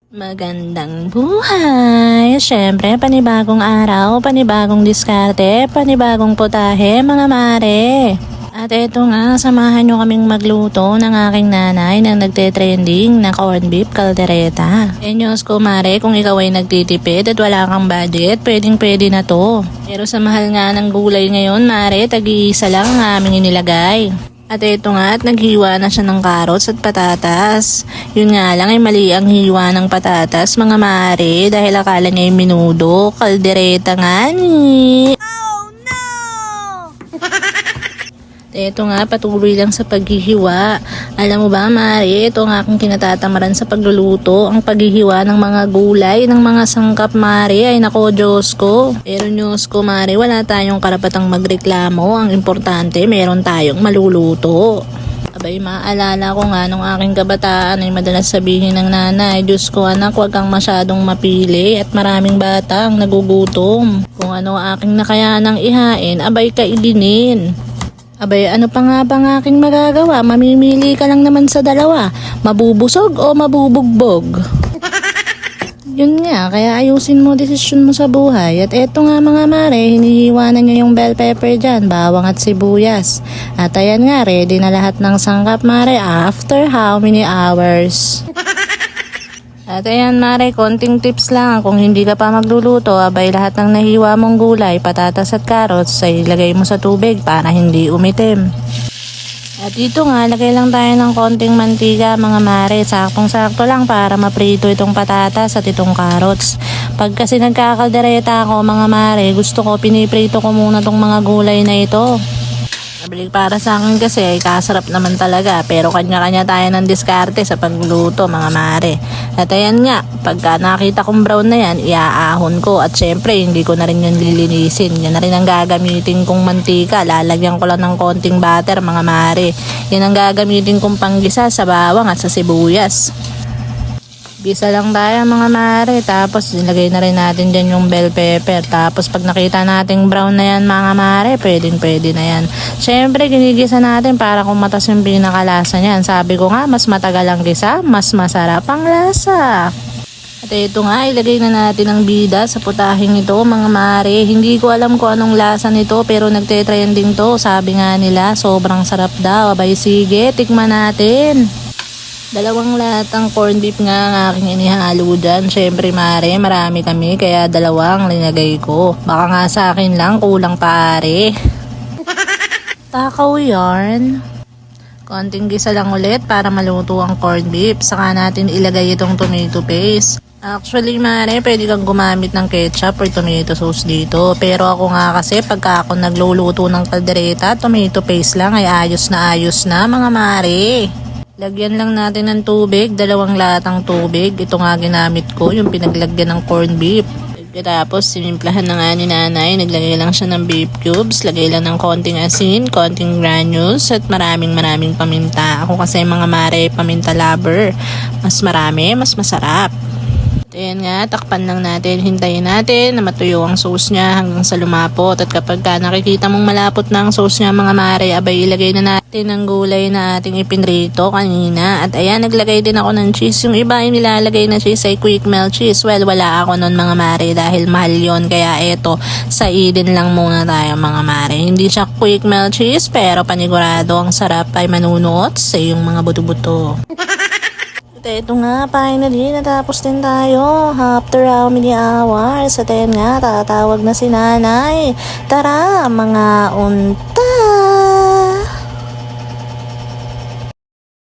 Magandang buhay! Siyempre, panibagong araw, panibagong diskarte, panibagong putahe, mga mare. At eto nga, samahan nyo kaming magluto ng aking nanay na nagte-trending na corned beef caldereta. Enyos ko mare, kung ikaw ay nagtitipid at wala kang budget, pwedeng na to. Pero sa mahal nga ng gulay ngayon mare, tag-iisa lang ang aming inilagay. At ito nga at naghiwa na siya ng carrots at patatas. Yun nga lang ay mali ang hiwa ng patatas mga mare dahil akala niya yung minudo. Kaldereta nga ni. Oh no! Ito nga patuloy lang sa paghihiwa. Alam mo ba mare, ito nga aking kinatatamaran sa pagluluto. Ang paghihiwa ng mga gulay, ng mga sangkap mare ay nako Diyos ko. Pero Diyos ko mare, wala tayong karapatang magreklamo. Ang importante meron tayong maluluto. Abay, maalala ko nga nung aking kabataan ay madalas sabihin ng nanay, Diyos ko anak, huwag kang masyadong mapili at maraming bata ang nagugutom. Kung ano aking nakayanang ihain, abay kaidinin. Abay, ano pa nga bang aking magagawa? Mamimili ka lang naman sa dalawa. Mabubusog o mabubugbog? Yun nga, kaya ayusin mo desisyon mo sa buhay. At eto nga mga mare, hinihiwanan nyo yung bell pepper dyan, bawang at sibuyas. At ayan nga, ready na lahat ng sangkap mare after how many hours? At ayan mare, konting tips lang. Kung hindi ka pa magluluto, abay lahat ng nahiwa mong gulay, patatas at carrots ay ilagay mo sa tubig para hindi umitim. At dito nga, lagay lang tayo ng konting mantika mga mare. Saktong-sakto lang para maprito itong patatas at itong carrots. Pag kasi nagkakaldereta ako mga mare, gusto ko piniprito ko muna itong mga gulay na ito. Para sa akin kasi ay kasarap naman talaga, pero kanya-kanya tayo ng diskarte sa pagluto mga mare. At ayan nga, pagka nakita kong brown na yan, iaahon ko at syempre hindi ko na rin yan lilinisin. Yan na rin ang gagamitin kong mantika, lalagyan ko lang ng konting butter mga mare. Yan ang gagamitin kong panggisa sa bawang at sa sibuyas. Gisa lang tayo mga mare, tapos ilagay na rin natin dyan yung bell pepper. Tapos pag nakita nating brown na yan mga mare, pwede na yan. Syempre ginigisa natin para kumatas yung pinakalasa niyan. Sabi ko nga, mas matagal ang gisa, mas masarap ang lasa. At ito nga, ilagay na natin ang bida sa putahing ito mga mare. Hindi ko alam kung anong lasa nito pero nagte-trending to. Sabi nga nila, sobrang sarap daw. Abay sige, tikman natin. 2 latang corned beef nga ang aking inihalo dyan. Syempre mare, marami kami kaya 2 ang linagay ko. Baka nga sa akin lang, kulang pare. Takaw yarn. Konting gisa lang ulit para maluto ang corned beef. Saka natin ilagay itong tomato paste. Actually mare, pwede kang gumamit ng ketchup or tomato sauce dito. Pero ako nga kasi pagka ako nagluluto ng kaldereta, tomato paste lang ay ayos na mga mare. Lagyan lang natin ng tubig, 2 latang tubig. Ito nga ginamit ko, yung pinaglagyan ng corned beef. Tapos sinimplahan na nga ni nanay, naglagay lang siya ng beef cubes, lagay lang ng konting asin, konting granules at maraming paminta. Ako kasi mga mare, paminta lover. Mas marami, mas masarap. Ayan nga, takpan lang natin, hintayin natin na matuyo ang sauce niya hanggang sa lumapot. At kapag nakikita mong malapot na ang sauce niya mga mare, abay ilagay na natin ang gulay na ating ipinrito kanina. At ayan, naglagay din ako ng cheese. Yung iba ay nilalagay na cheese ay quick melt cheese. Well, wala ako nun mga mare dahil mahal yon. Kaya eto, sa Eden lang muna tayo mga mare. Hindi siya quick melt cheese pero panigurado ang sarap ay manunuot sa iyong mga buto-buto. Ito nga, finally, natapos din tayo. After how many hours? At ayan nga, tatawag na si nanay. Tara, mga unta!